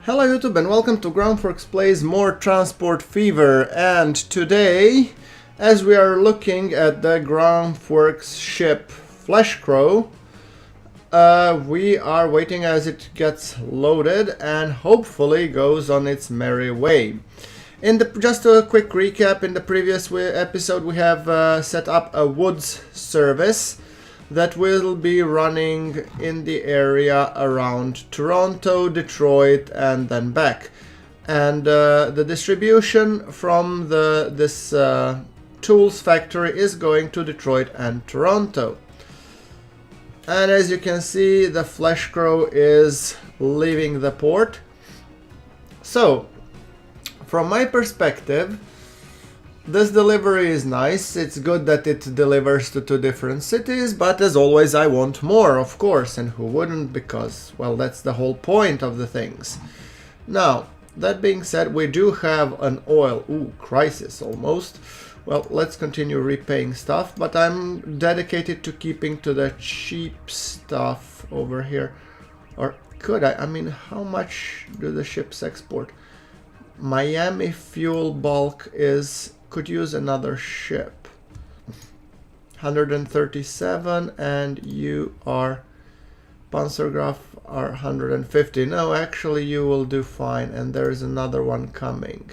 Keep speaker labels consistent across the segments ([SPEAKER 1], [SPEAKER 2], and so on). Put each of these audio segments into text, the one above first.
[SPEAKER 1] Hello YouTube and welcome to GrunfWorks Plays More Transport Fever, and today, as we are looking at the GrunfWorks ship Fleshcrow, we are waiting as it gets loaded and hopefully goes on its merry way. Just a quick recap, in the previous episode we have set up a woods service that will be running in the area around Toronto, Detroit, and then back. And the distribution from this tools factory is going to Detroit and Toronto. And as you can see, the Fleshcrow is leaving the port. So, from my perspective, this delivery is nice. It's good that it delivers to two different cities, but as always I want more, of course, and who wouldn't, because, well, that's the whole point of the things. Now, that being said, we do have an oil crisis almost. Well, let's continue repaying stuff, but I'm dedicated to keeping to the cheap stuff over here. Or could I mean, how much do the ships export? Miami fuel bulk could use another ship. 137, and you are Panzergraf are 150. No, actually you will do fine, and there is another one coming.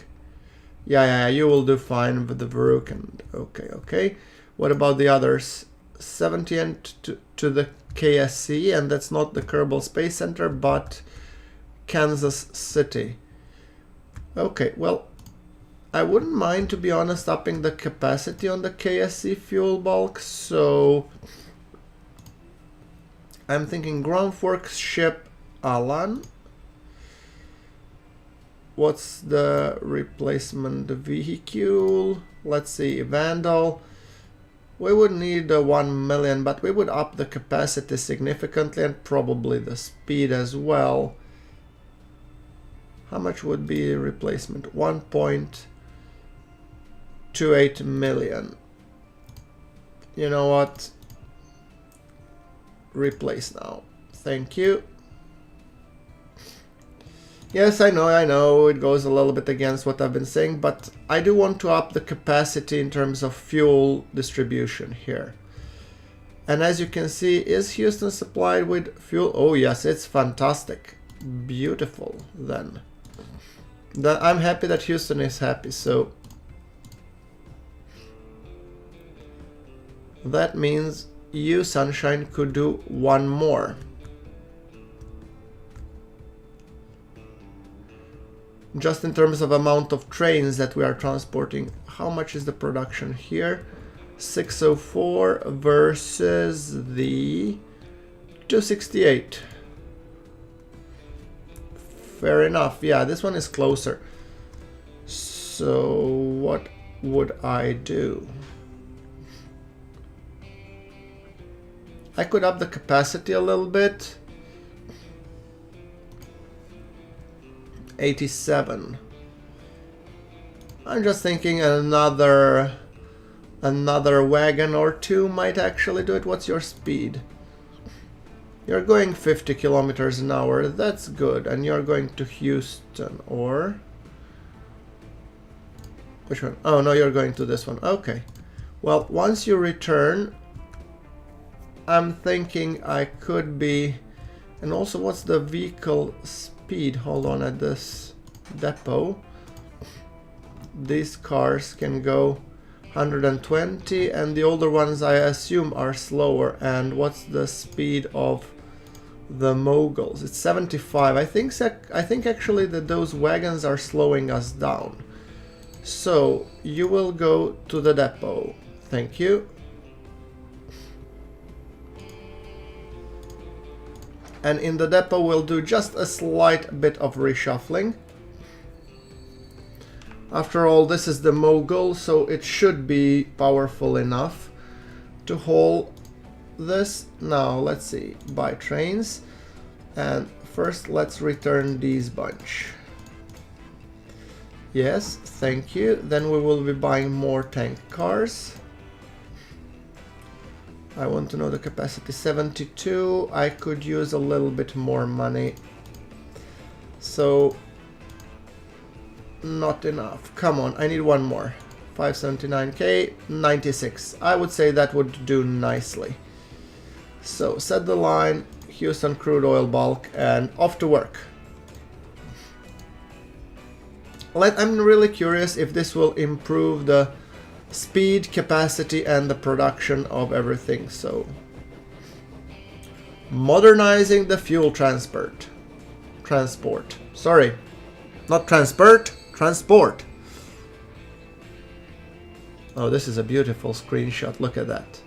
[SPEAKER 1] Yeah, you will do fine with the Varuk. And okay. What about the others? 70 and to the KSC, and that's not the Kerbal Space Center, but Kansas City. Okay, well, I wouldn't mind, to be honest, upping the capacity on the KSC fuel bulk, so I'm thinking GrunfWorks ship Alan. What's the replacement vehicle? Let's see, Vandal. We would need 1 million, but we would up the capacity significantly and probably the speed as well. How much would be replacement? 1.28 million. You know what? Replace now. Thank you. Yes, I know, it goes a little bit against what I've been saying, but I do want to up the capacity in terms of fuel distribution here. And as you can see, is Houston supplied with fuel? Oh yes, it's fantastic. Beautiful then. I'm happy that Houston is happy, so that means you, Sunshine, could do one more. Just in terms of amount of trains that we are transporting, how much is the production here? 604 versus the 268. Fair enough. Yeah, this one is closer. So what would I do? I could up the capacity a little bit. 87. I'm just thinking another wagon or two might actually do it. What's your speed? You're going 50 kilometers an hour, that's good, and you're going to Houston, or... Which one? Oh, no, you're going to this one. Okay. Well, once you return, I'm thinking I could be... And also, what's the vehicle speed? Hold on, at this depot. These cars can go 120, and the older ones I assume are slower. And what's the speed of the moguls? It's 75. I think actually that those wagons are slowing us down. So you will go to the depot. Thank you. And in the depot we'll do just a slight bit of reshuffling. After all, this is the mogul, so it should be powerful enough to haul this. Now let's see, buy trains, and first let's return these bunch. Yes, thank you. Then we will be buying more tank cars. I want to know the capacity. 72. I could use a little bit more money. So not enough. Come on, I need one more. 579k, 96. I would say that would do nicely. So set the line, Houston crude oil bulk, and off to work. I'm really curious if this will improve the speed, capacity, and the production of everything. So modernizing the fuel transport. Sorry, not transport, transport. Oh, this is a beautiful screenshot. Look at that.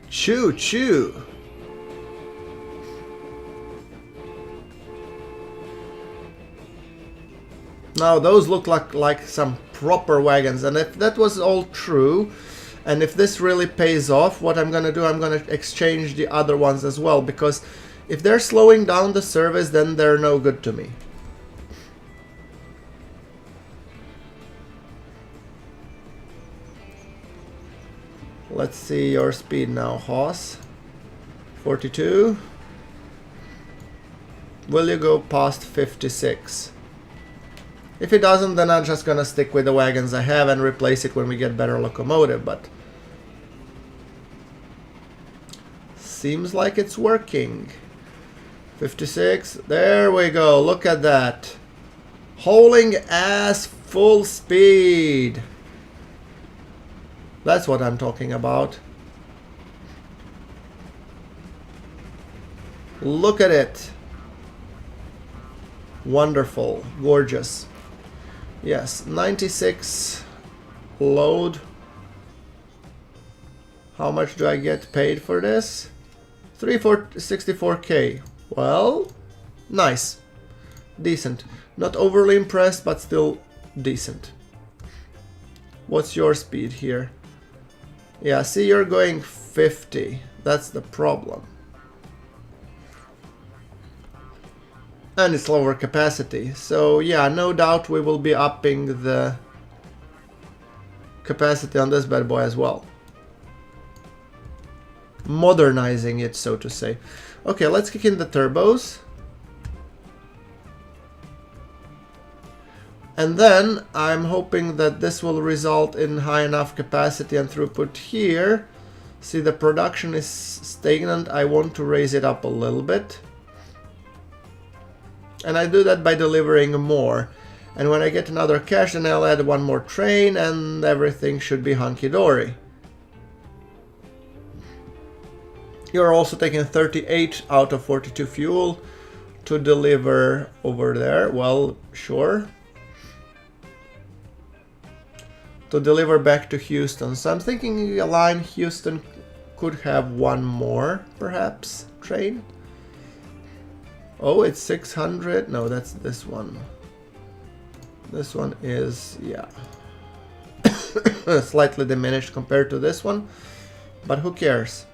[SPEAKER 1] Choo choo. Now those look like some proper wagons, and if that was all true, and if this really pays off, what I'm gonna do, I'm gonna exchange the other ones as well, because if they're slowing down the service, then they're no good to me. Let's see your speed now, Haas. 42. Will you go past 56? If it doesn't, then I'm just gonna stick with the wagons I have and replace it when we get better locomotive, but seems like it's working. 56, there we go, look at that. Hauling ass full speed. That's what I'm talking about. Look at it. Wonderful, gorgeous. Yes, 96 load. How much do I get paid for this? 64k. Well, nice. Decent. Not overly impressed, but still decent. What's your speed here? Yeah, see, you're going 50. That's the problem. And it's lower capacity. So yeah, no doubt we will be upping the capacity on this bad boy as well. Modernizing it, so to say. Okay, let's kick in the turbos. And then I'm hoping that this will result in high enough capacity and throughput here. See, the production is stagnant. I want to raise it up a little bit. And I do that by delivering more. And when I get another cache, then I'll add one more train and everything should be hunky-dory. You're also taking 38 out of 42 fuel to deliver over there. Well, sure. To deliver back to Houston. So I'm thinking a line Houston could have one more, perhaps, train. Oh, it's 600. No, that's this one. This one is, yeah, slightly diminished compared to this one, but who cares?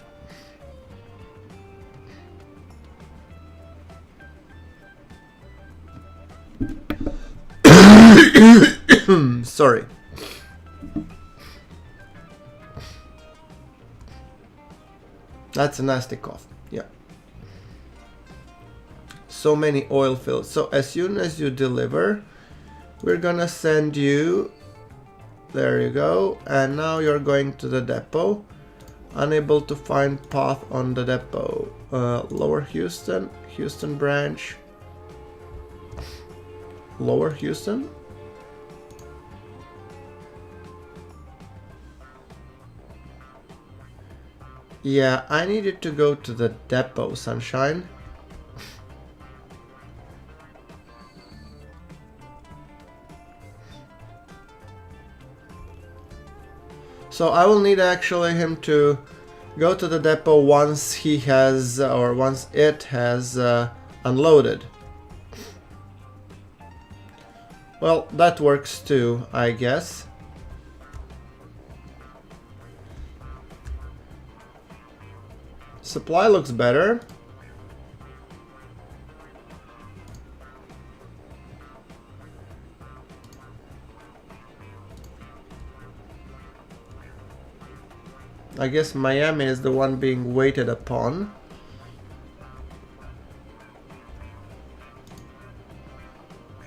[SPEAKER 1] Sorry. That's a nasty cough. Yeah. So many oil fills. So as soon as you deliver, we're gonna send you. There you go. And now you're going to the depot. Unable to find path on the depot. Lower Houston, Houston branch. Lower Houston. Yeah, I needed to go to the depot, sunshine. So I will need actually him to go to the depot once he has, or once it has unloaded. Well, that works too, I guess. Supply looks better. I guess Miami is the one being waited upon.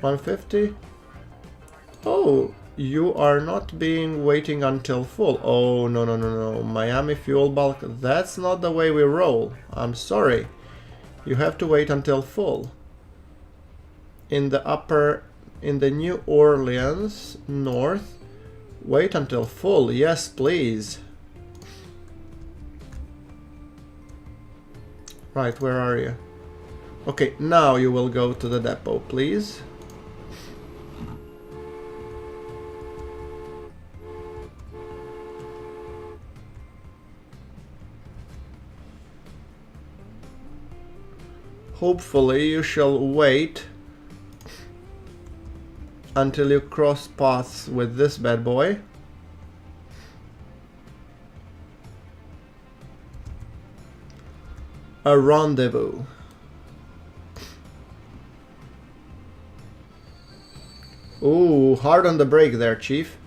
[SPEAKER 1] 150. Oh, you are not being waiting until full. Oh, no, no, no, no. Miami fuel bulk. That's not the way we roll. I'm sorry. You have to wait until full. In the New Orleans North, wait until full. Yes, please. Right, where are you? Okay, now you will go to the depot, please. Hopefully you shall wait until you cross paths with this bad boy. A rendezvous. Ooh, hard on the brake there, Chief.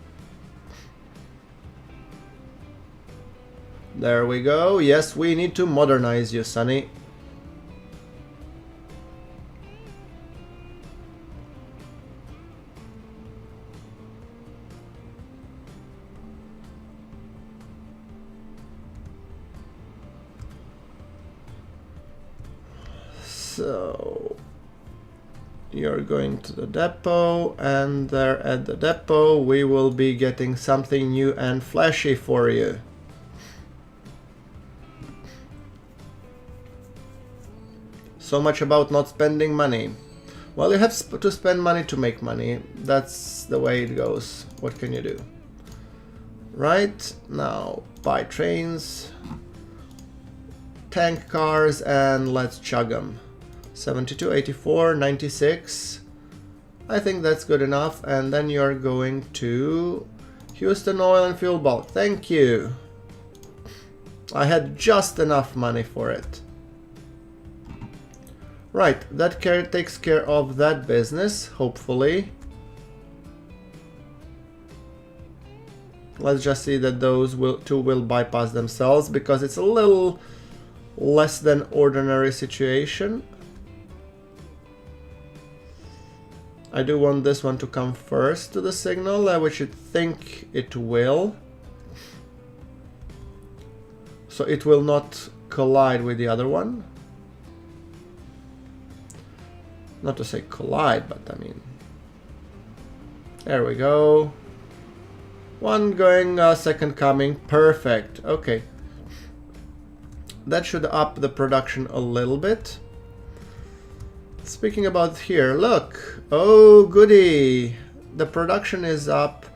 [SPEAKER 1] There we go. Yes, we need to modernize you, Sonny. So you're going to the depot, and there at the depot we will be getting something new and flashy for you. So much about not spending money. Well, you have to spend money to make money. That's the way it goes. What can you do? Right, now buy trains, tank cars, and let's chug them. 72, 84, 96. I think that's good enough. And then you're going to Houston Oil and Fuel Bulk. Thank you. I had just enough money for it. Right, that takes care of that business, hopefully. Let's just see that those two will bypass themselves, because it's a little less than ordinary situation. I do want this one to come first to the signal, which I think it will. So it will not collide with the other one. Not to say collide, but I mean... There we go. One going, second coming. Perfect. Okay. That should up the production a little bit. Speaking about here, look. Oh, goody. The production is up.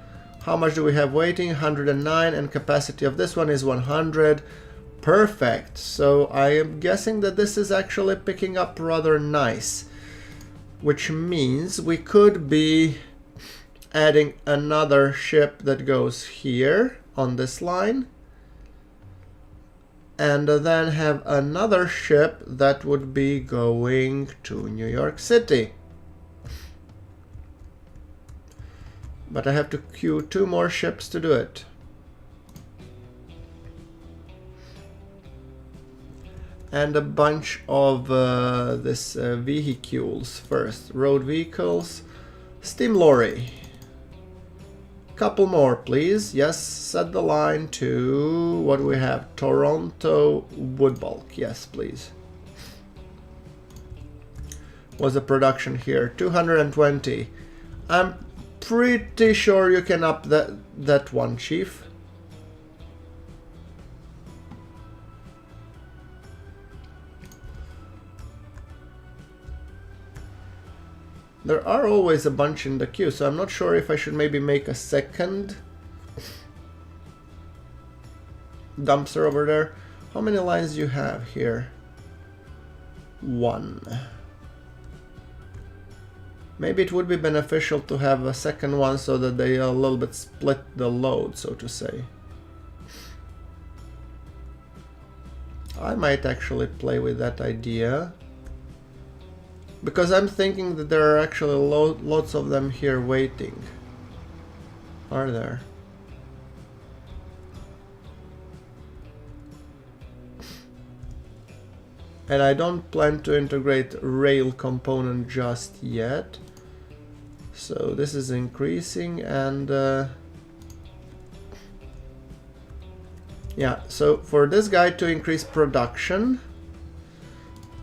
[SPEAKER 1] How much do we have waiting? 109, and capacity of this one is 100. Perfect. So I am guessing that this is actually picking up rather nice. Which means we could be adding another ship that goes here on this line. And then have another ship that would be going to New York City. But I have to queue 2 more ships to do it. And a bunch of vehicles first. Road vehicles. Steam lorry. Couple more, please. Yes, set the line to... what do we have? Toronto wood bulk. Yes, please. What's the production here? 220. I'm pretty sure you can up that one, Chief. There are always a bunch in the queue, so I'm not sure if I should maybe make a second dumpster over there. How many lines do you have here? 1. Maybe it would be beneficial to have a second one so that they a little bit split the load, so to say. I might actually play with that idea. Because I'm thinking that there are actually lots of them here waiting. Are there? And I don't plan to integrate rail component just yet. So this is increasing, and yeah, so for this guy to increase production,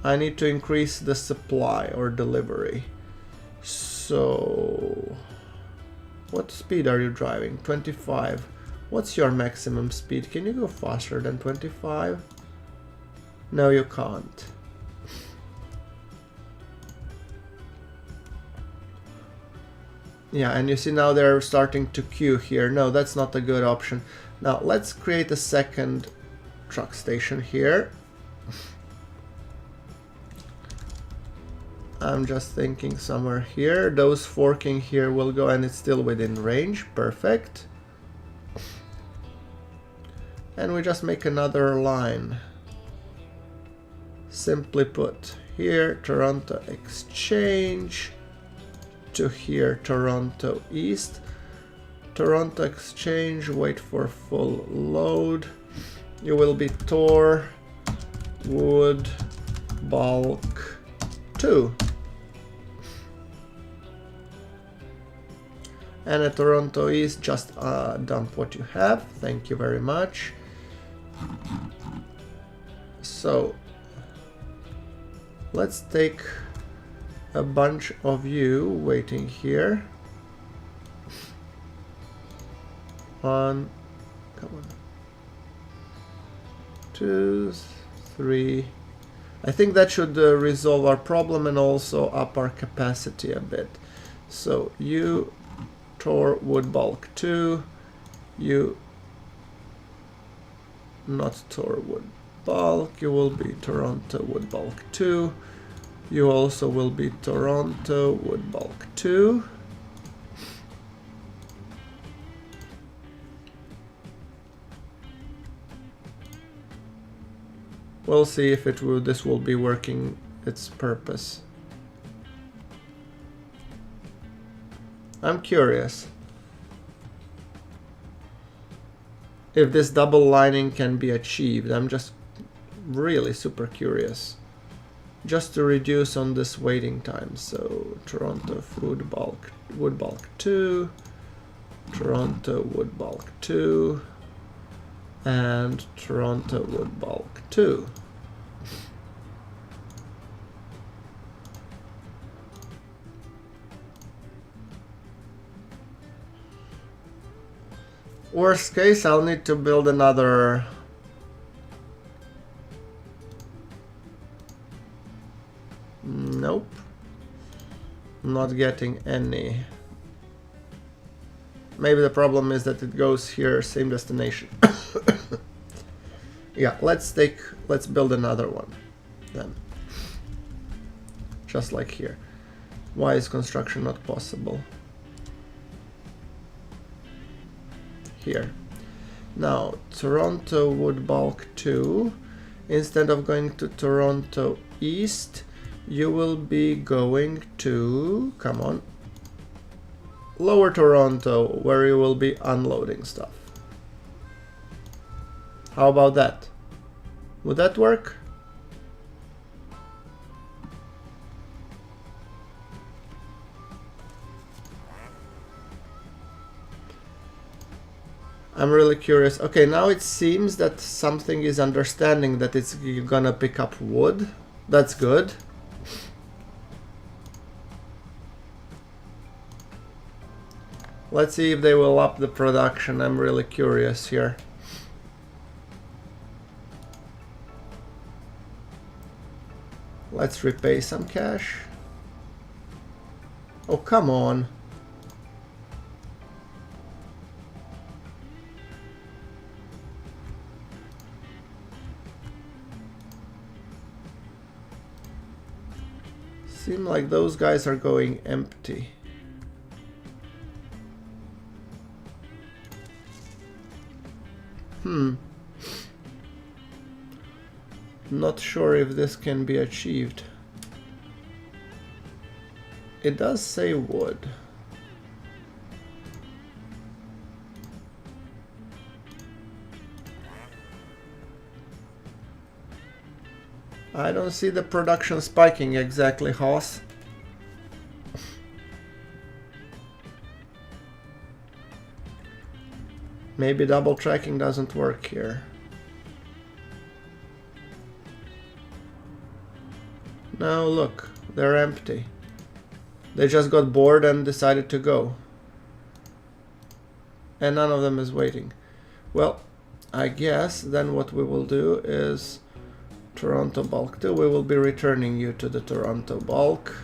[SPEAKER 1] I need to increase the supply or delivery. So what speed are you driving? 25. What's your maximum speed? Can you go faster than 25? No, you can't. Yeah, and you see now they're starting to queue here. No, that's not a good option. Now let's create a second truck station here. I'm just thinking somewhere here. Those forking here will go, and it's still within range. Perfect. And we just make another line. Simply put, here Toronto Exchange to here Toronto East. Toronto Exchange, wait for full load. You will be Tor Wood Bulk 2. And at Toronto East, just dump what you have. Thank you very much. So let's take a bunch of you waiting here. 1, come on, 2, 3. I think that should resolve our problem and also up our capacity a bit. So you Tor Wood Bulk 2, you not Tor Wood Bulk, you will be Toronto Wood Bulk 2, you also will be Toronto Wood Bulk 2. We'll see if this will be working its purpose. I'm curious if this double lining can be achieved. I'm just really super curious. Just to reduce on this waiting time. So Toronto Wood Bulk 2, Toronto Wood Bulk 2, and Toronto Wood Bulk 2. Worst case, I'll need to build another. Nope. Not getting any. Maybe the problem is that it goes here, same destination. Yeah, let's build another one then. Just like here. Why is construction not possible? Here. Now, Toronto Wood Bulk 2, instead of going to Toronto East, you will be going to, come on, Lower Toronto, where you will be unloading stuff. How about that? Would that work? I'm really curious. Okay, now it seems that something is understanding that it's gonna pick up wood. That's good. Let's see if they will up the production. I'm really curious here. Let's repay some cash. Oh, come on. Seem like those guys are going empty. Not sure if this can be achieved. It does say wood. I don't see the production spiking exactly, Haas. Maybe double tracking doesn't work here. No, look, they're empty. They just got bored and decided to go. And none of them is waiting. Well, I guess then what we will do is Toronto bulk 2. We will be returning you to the Toronto bulk.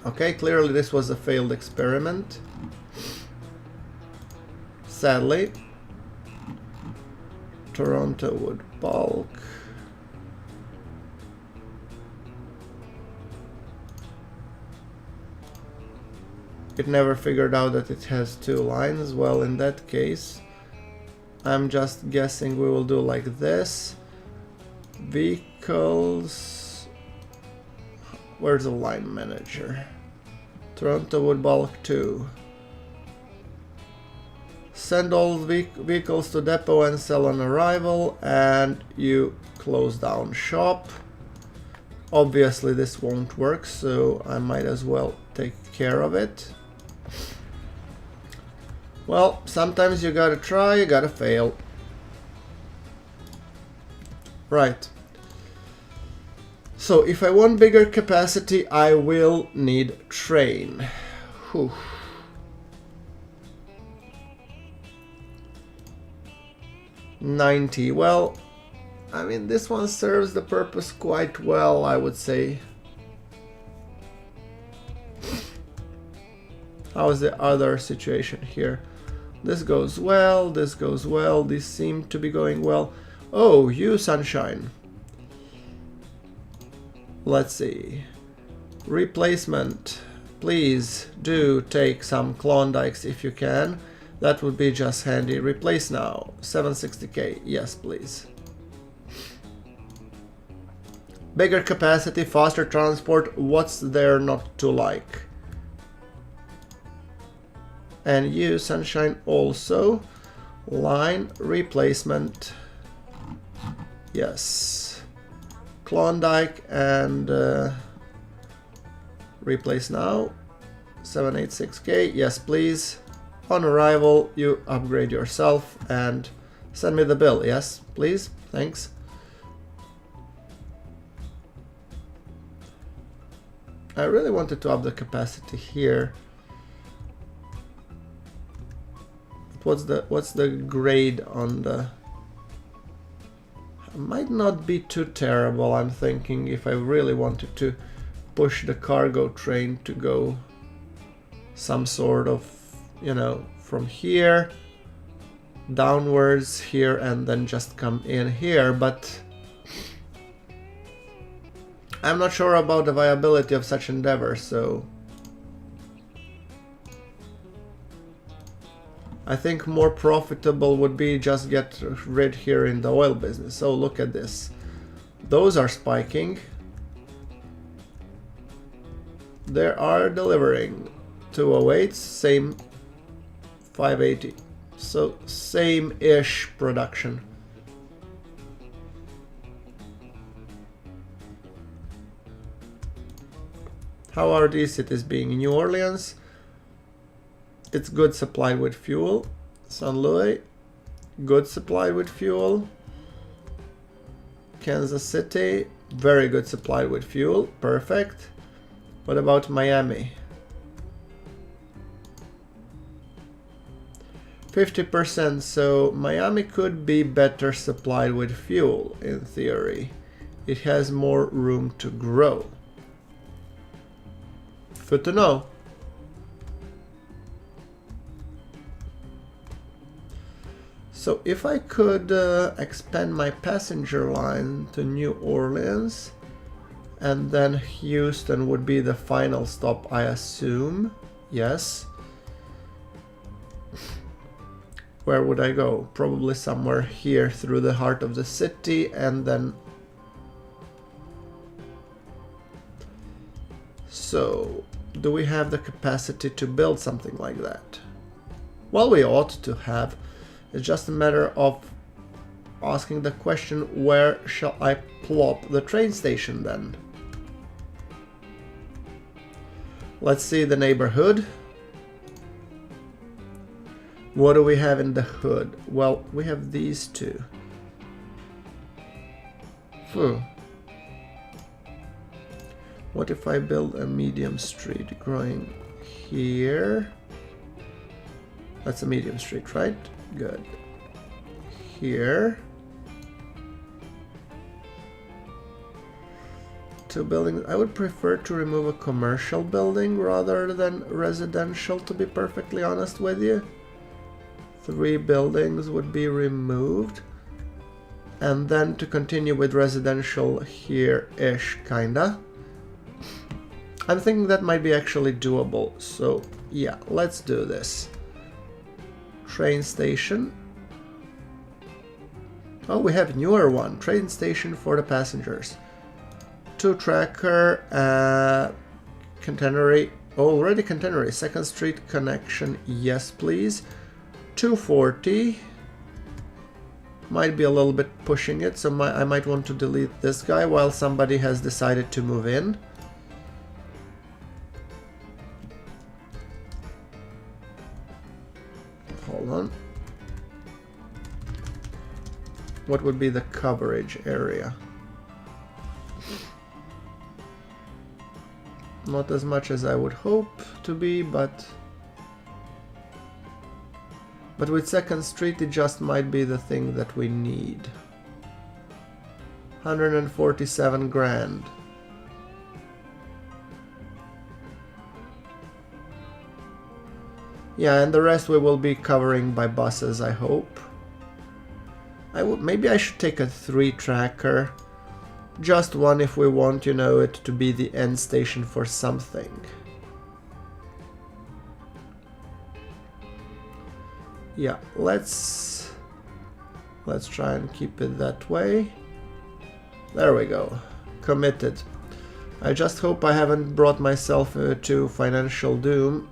[SPEAKER 1] Okay, clearly this was a failed experiment. Sadly. Toronto would bulk. It never figured out that it has 2 lines. Well, in that case, I'm just guessing we will do like this. Vehicles. Where's the line manager? Toronto would bulk 2. Send all vehicles to depot and sell on arrival, and you close down shop. Obviously this won't work, so I might as well take care of it. Well, sometimes you gotta try, you gotta fail. Right. So if I want bigger capacity, I will need train. Whew. $90. Well, I mean, this one serves the purpose quite well, I would say. How is the other situation here? This goes well, this goes well, these seem to be going well. Oh, you sunshine. Let's see. Replacement. Please do take some Klondikes if you can. That would be just handy. Replace now. 760k. Yes, please. Bigger capacity, faster transport. What's there not to like? And you, sunshine, also. Line replacement. Yes. Klondike and replace now. 786k. Yes, please. On arrival, you upgrade yourself and send me the bill. Yes, please. Thanks. I really wanted to up the capacity here. What's the grade on the... It might not be too terrible, I'm thinking, if I really wanted to push the cargo train to go some sort of, you know, from here downwards here and then just come in here, but I'm not sure about the viability of such endeavor, so I think more profitable would be just get rid here in the oil business. So look at this. Those are spiking. They are delivering 208, same 580. So same-ish production. How are these cities being? New Orleans? It's good supplied with fuel. St. Louis, good supplied with fuel. Kansas City, very good supplied with fuel. Perfect. What about Miami? 50%, so Miami could be better supplied with fuel in theory. It has more room to grow. Good to know. So if I could expand my passenger line to New Orleans, and then Houston would be the final stop, I assume. Yes. Where would I go? Probably somewhere here through the heart of the city, and then... So, do we have the capacity to build something like that? Well, we ought to have. It's just a matter of asking the question, where shall I plop the train station then? Let's see the neighborhood. What do we have in the hood? Well, we have these two. What if I build a medium street growing here? That's a medium street, right? Good. Here. Two buildings. I would prefer to remove a commercial building rather than residential, to be perfectly honest with you. 3 buildings would be removed. And then to continue with residential here-ish, kinda. I'm thinking that might be actually doable. So, yeah, let's do this. Train station. Oh, we have newer one. Train station for the passengers. 2 tracker, catenary, already catenary, 2nd Street connection, yes please. 240, might be a little bit pushing it, so I might want to delete this guy while somebody has decided to move in. Hold on. What would be the coverage area? Not as much as I would hope to be, but with 2nd Street it just might be the thing that we need. 147 grand. Yeah, and the rest we will be covering by buses, I hope. Maybe I should take a 3 tracker. Just one if we want, you know, it to be the end station for something. Yeah, let's try and keep it that way. There we go. Committed. I just hope I haven't brought myself to financial doom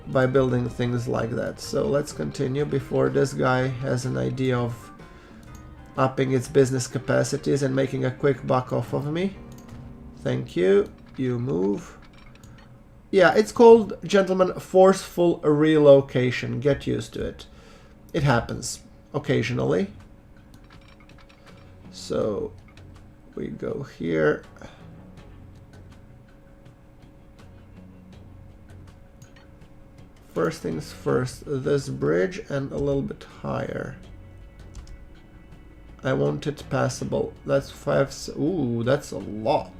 [SPEAKER 1] by building things like that. So let's continue before this guy has an idea of upping its business capacities and making a quick buck off of me. Thank you. You move. Yeah, it's called, gentlemen, forceful relocation. Get used to it. It happens occasionally. So we go here. First things first, this bridge and a little bit higher. I want it passable. That's 5. Ooh, that's a lot.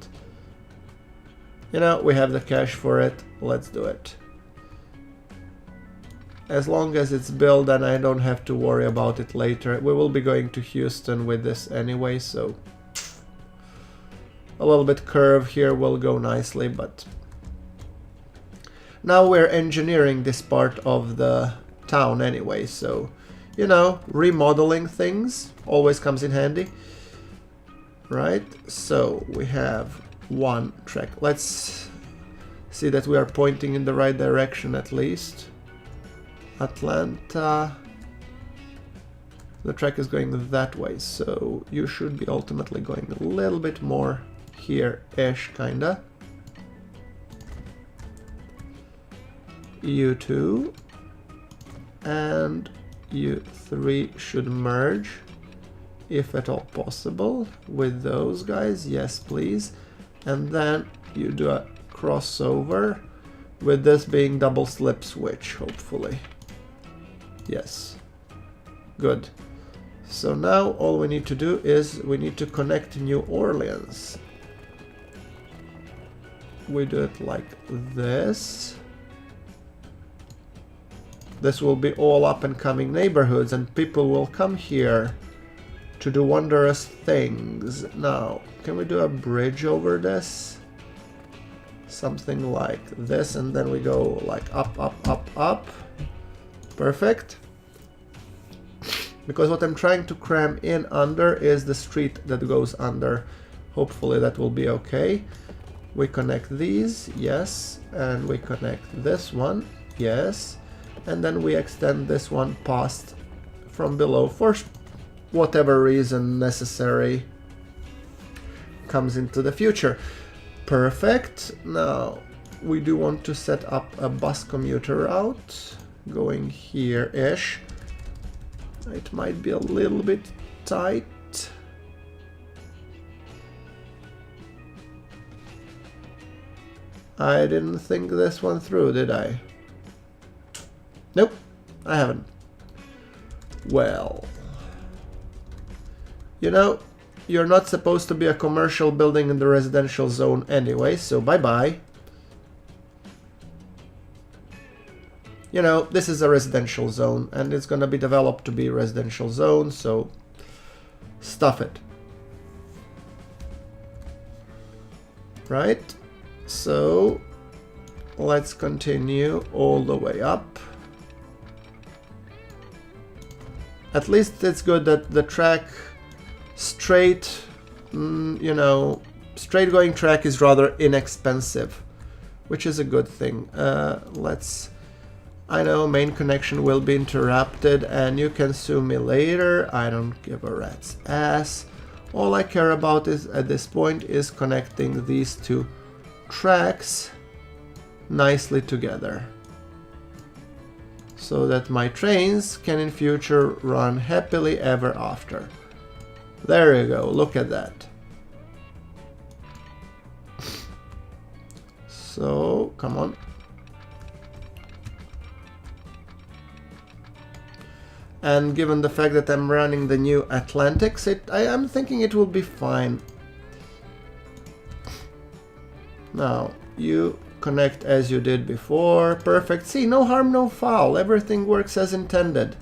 [SPEAKER 1] You know, we have the cash for it. Let's do it. As long as it's built, then I don't have to worry about it later. We will be going to Houston with this anyway, so a little bit curve here will go nicely, but now we're engineering this part of the town anyway, so you know, remodeling things always comes in handy. Right, so we have 1 track. Let's see that we are pointing in the right direction at least. Atlanta. The track is going that way, so you should be ultimately going a little bit more here-ish, kinda. U2 and U3 should merge, if at all possible, with those guys. Yes, please. And then you do a crossover, with this being double slip switch, hopefully. Yes. Good. So now all we need to do is we need to connect New Orleans. We do it like this. This will be all up and coming neighborhoods and people will come here to do wondrous things. Now, can we do a bridge over this? Something like this, and then we go like up, up, up, up. Perfect. Because what I'm trying to cram in under is the street that goes under. Hopefully that will be okay. We connect these, yes, and we connect this one, yes, and then we extend this one past from below for whatever reason necessary comes into the future. Perfect. Now we do want to set up a bus commuter route. going here-ish. It might be a little bit tight. I didn't think this one through, did I? Nope, I haven't. Well, you know, you're not supposed to be a commercial building in the residential zone anyway, so bye-bye. You know, this is a residential zone, and it's gonna be developed to be a residential zone, so stuff it. Right? So, let's continue all the way up. At least it's good that the track straight, you know, straight going track is rather inexpensive, which is a good thing. I know main connection will be interrupted and you can sue me later. I don't give a rat's ass. All I care about is at this point is connecting these two tracks nicely together so that my trains can in future run happily ever after. There you go, look at that. So, come on. And given the fact that I'm running the new Atlantics, I'm thinking it will be fine. Now, you connect as you did before. Perfect. See, no harm, no foul. Everything works as intended.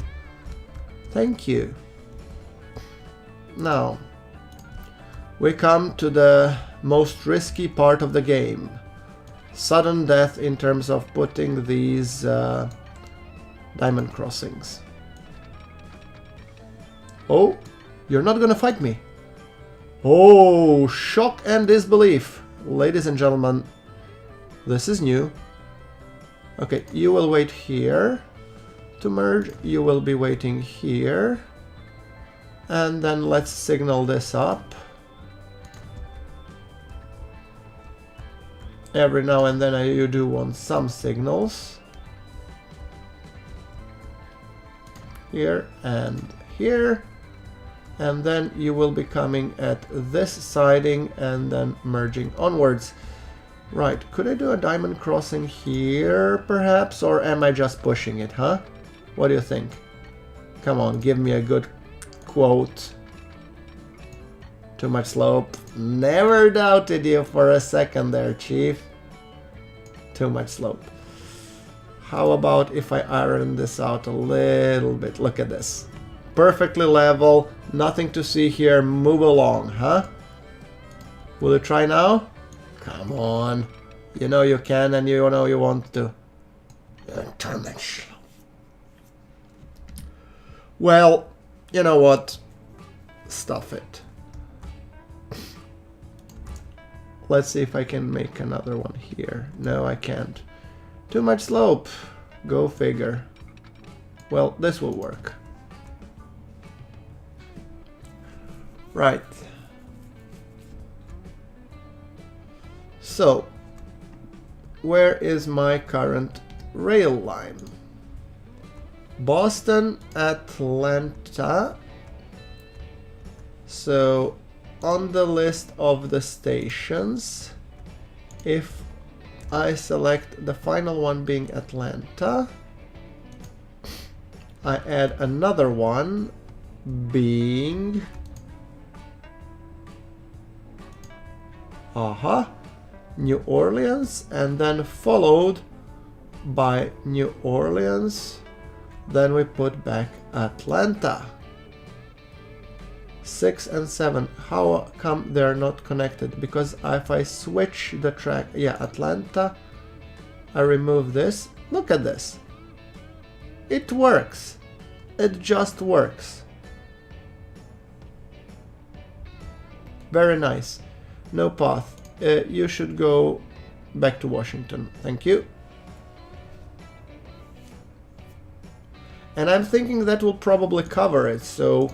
[SPEAKER 1] Thank you. Now, we come to the most risky part of the game. Sudden death in terms of putting these diamond crossings. Oh, you're not gonna fight me. Oh, shock and disbelief. Ladies and gentlemen, this is new. Okay, you will wait here to merge. You will be waiting here. And then let's signal this up. Every now and then you do want some signals. Here and here. And then you will be coming at this siding and then merging onwards. Right, could I do a diamond crossing here perhaps, or am I just pushing it, huh? What do you think? Come on, give me a good quote. Too much slope. Never doubted you for a second there, Chief. Too much slope. How about if I iron this out a little bit? Look at this. Perfectly level, nothing to see here, move along, huh? Will you try now? Come on. You know you can and you know you want to. Turn that shit off. Well, you know what? Stuff it. Let's see if I can make another one here. No, I can't. Too much slope. Go figure. Well, this will work. Right. So, where is my current rail line? Boston, Atlanta. So, on the list of the stations, if I select the final one being Atlanta, I add another one being New Orleans, and then followed by New Orleans. Then we put back Atlanta. 6 and 7. How come they're not connected? Because if I switch the track, yeah, Atlanta, I remove this. Look at this. It works. It just works. Very nice. No path. You should go back to Washington. Thank you. And I'm thinking that will probably cover it. So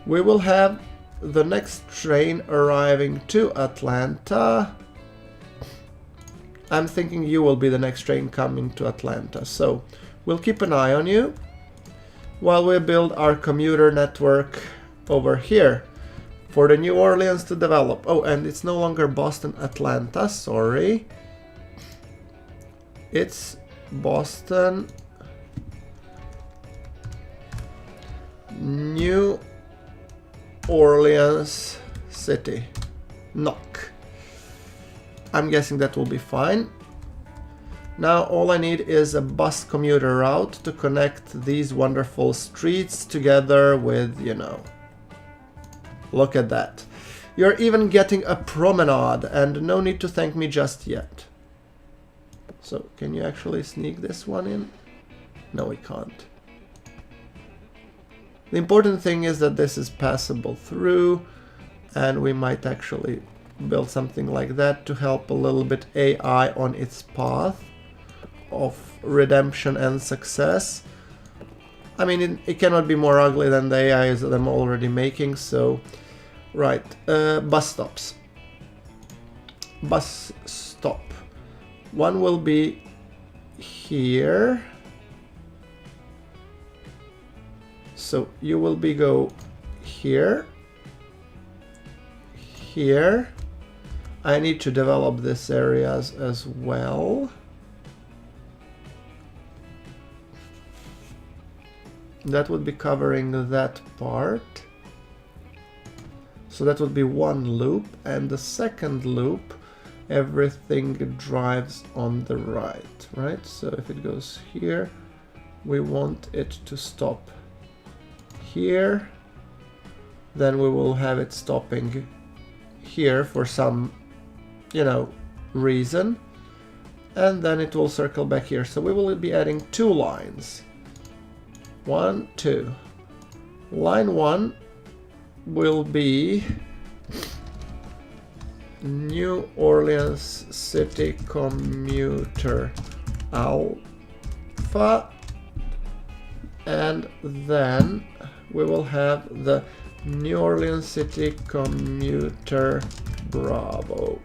[SPEAKER 1] we will have the next train arriving to Atlanta. I'm thinking you will be the next train coming to Atlanta. So We'll keep an eye on you while we build our commuter network over here for the New Orleans to develop. Oh, and it's no longer Boston, Atlanta, sorry. It's Boston, New Orleans City, knock. I'm guessing that will be fine. Now all I need is a bus commuter route to connect these wonderful streets together with, you know, look at that. You're even getting a promenade, and no need to thank me just yet. So, can you actually sneak this one in? No, we can't. The important thing is that this is passable through, and we might actually build something like that to help a little bit AI on its path of redemption and success. I mean, it cannot be more ugly than the AIs that I'm already making, so... Right, bus stops. Bus stop. One will be here. So you will be go here. Here. I need to develop this areas as well. That would be covering that part. So that would be one loop, and the second loop, everything drives on the right, right? So if it goes here, we want it to stop here. Then we will have it stopping here for some, you know, reason. And then it will circle back here. So we will be adding 2 lines. 1, 2. Line 1 will be New Orleans City Commuter Alpha, and then we will have the New Orleans City Commuter Bravo.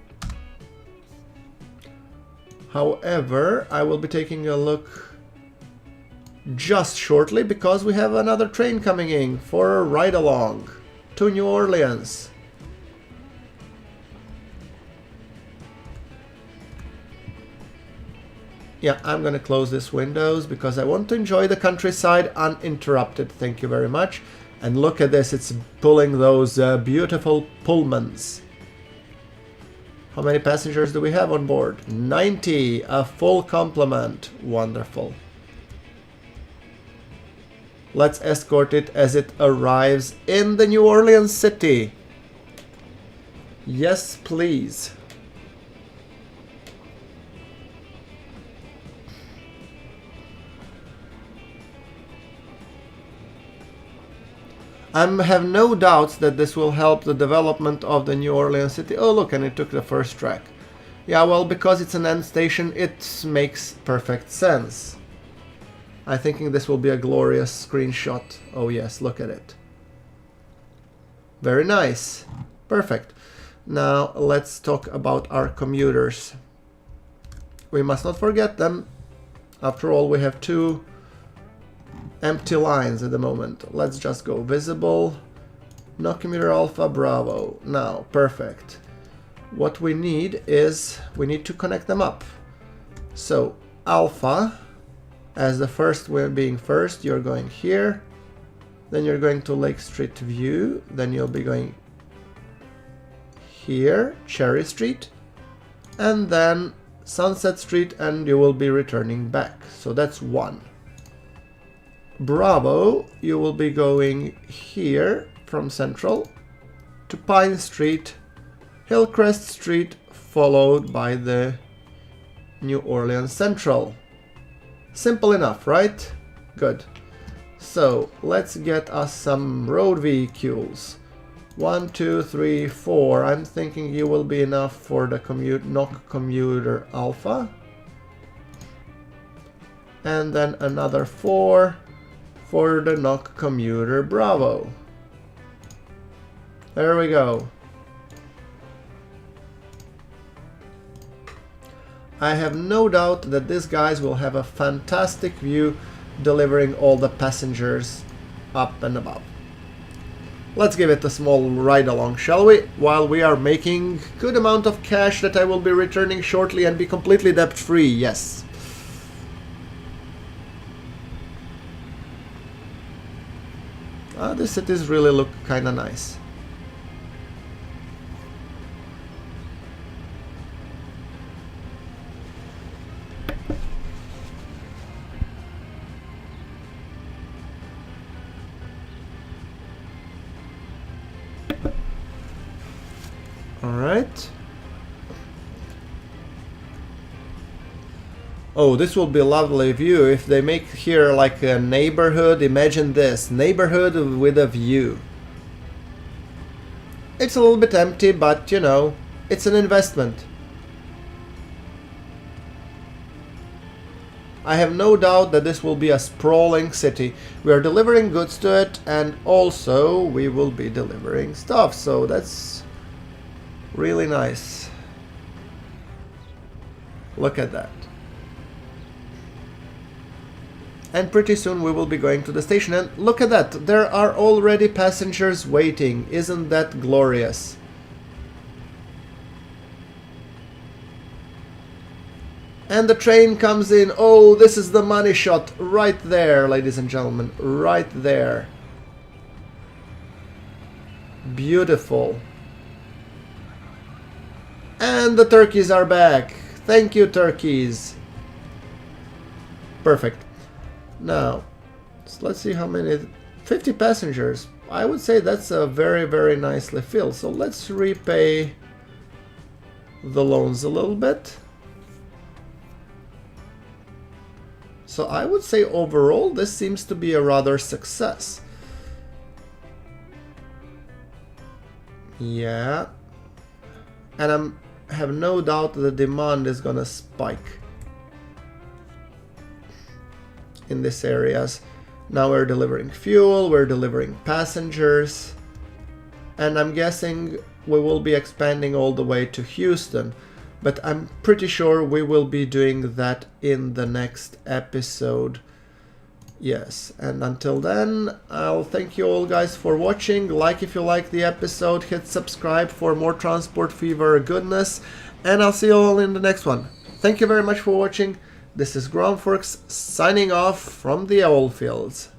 [SPEAKER 1] However, I will be taking a look just shortly because we have another train coming in for a ride along to New Orleans. Yeah, I'm gonna close this windows because I want to enjoy the countryside uninterrupted. Thank you very much. And look at this, it's pulling those beautiful Pullmans. How many passengers do we have on board? 90, a full complement. Wonderful. Let's escort it as it arrives in the New Orleans city. Yes, please. I have no doubts that this will help the development of the New Orleans city. Oh, look, and it took the first track. Yeah, well, because it's an end station, it makes perfect sense. I'm thinking this will be a glorious screenshot. Oh yes, look at it. Very nice. Perfect. Now let's talk about our commuters. We must not forget them. After all, we have 2 empty lines at the moment. Let's just go visible. No commuter Alpha Bravo. Now, perfect. What we need is, we need to connect them up. So, Alpha, as the first way being first, you're going here. Then you're going to Lake Street View. Then you'll be going here, Cherry Street. And then Sunset Street, and you will be returning back. So that's 1. Bravo, you will be going here from Central to Pine Street, Hillcrest Street, followed by the New Orleans Central. Simple enough, right? Good. So let's get us some road vehicles. 1, 2, 3, 4. I'm thinking you will be enough for the NOC Commuter Alpha. And then another 4 for the NOC Commuter Bravo. There we go. I have no doubt that these guys will have a fantastic view delivering all the passengers up and above. Let's give it a small ride along, shall we? While we are making good amount of cash that I will be returning shortly and be completely debt free, yes. These cities really look kinda nice. Alright. Oh, this will be a lovely view if they make here like a neighborhood. Imagine this, neighborhood with a view. It's a little bit empty, but you know, it's an investment. I have no doubt that this will be a sprawling city. We are delivering goods to it, and also we will be delivering stuff, so that's really nice. Look at that. And pretty soon we will be going to the station, and look at that, there are already passengers waiting. Isn't that glorious? And the train comes in. Oh, this is the money shot right there, ladies and gentlemen, right there. Beautiful. And the turkeys are back. Thank you, turkeys. Perfect. Now, let's see how many. 50 passengers. I would say that's a very, very nicely filled. So let's repay the loans a little bit. So I would say overall this seems to be a rather success. Yeah. And I have no doubt the demand is gonna spike in these areas. Now we're delivering fuel, we're delivering passengers, and I'm guessing we will be expanding all the way to Houston, but I'm pretty sure we will be doing that in the next episode. Yes, and until then, I'll thank you all guys for watching. Like if you like the episode, hit subscribe for more Transport Fever goodness, and I'll see you all in the next one. Thank you very much for watching. This is GrunfWorks signing off from the oil fields.